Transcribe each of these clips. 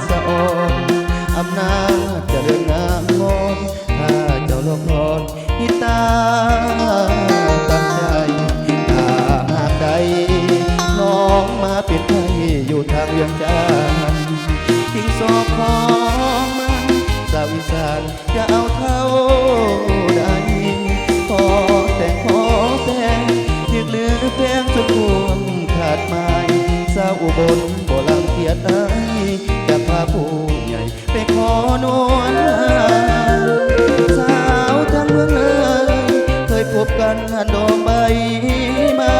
สะออนอำนาจจะเรื่องงามงอนถ้าเจ้าลงพรหิตาตั้งใจถ้าหากใดน้องมาเป็นไทยอยู่ทางเวียงจันทน์ทิ้งศพของมันสาวอีสานจะเอาเท่าใดขอแต่งยึดเหลือแพงจนพวงขาดไม้สาวอุบลบ่ลังเกียจไอ้จะพาผู้ใหญ่ไปขอนวลสาวทั้งเมืองเลยเคยพบกันหันดอกใบมา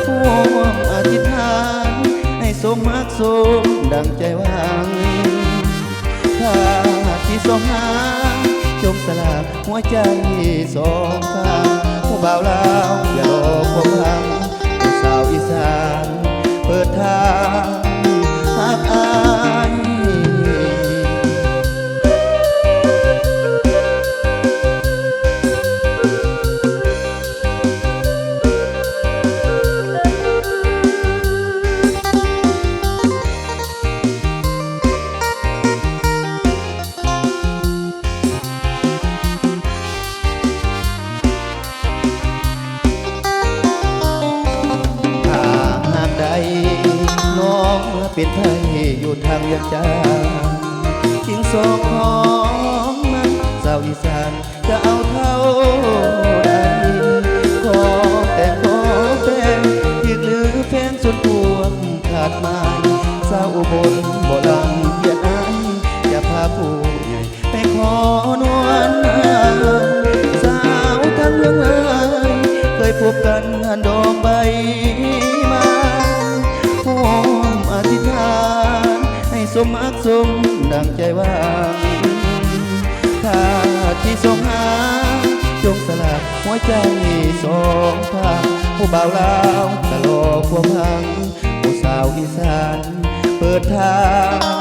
ร่วมอธิษฐานให้สมมักสมดังใจหวังถ้าที่สมหาจงสลากหัวใจสองข้างผู้บ่าวลาวอย่ารอความหวังผู้สาวอีสานเปิดทางหากอายน้องเป็นไทยอยู่ทางเวียงจันทน์ทิ้งศพของมันสาวอีสานจะเอาเท่าใดขอแต่งอีกหรือแพงจนพวงขาดไม้สาวอุบลบ่ลังเกียจอายจะพาผู้ใหญ่ไปขอนวลสาวทั้งเมืองเลยเคยพบกันหันดอกใบมาร่วมอธิษฐานให้สมอักสมดังใจหวังถ้าที่สมหาจงสละหัวใจสองทางผู้บ่าวลาวตลอดความพังผู้สาวอีสานเปิดทาง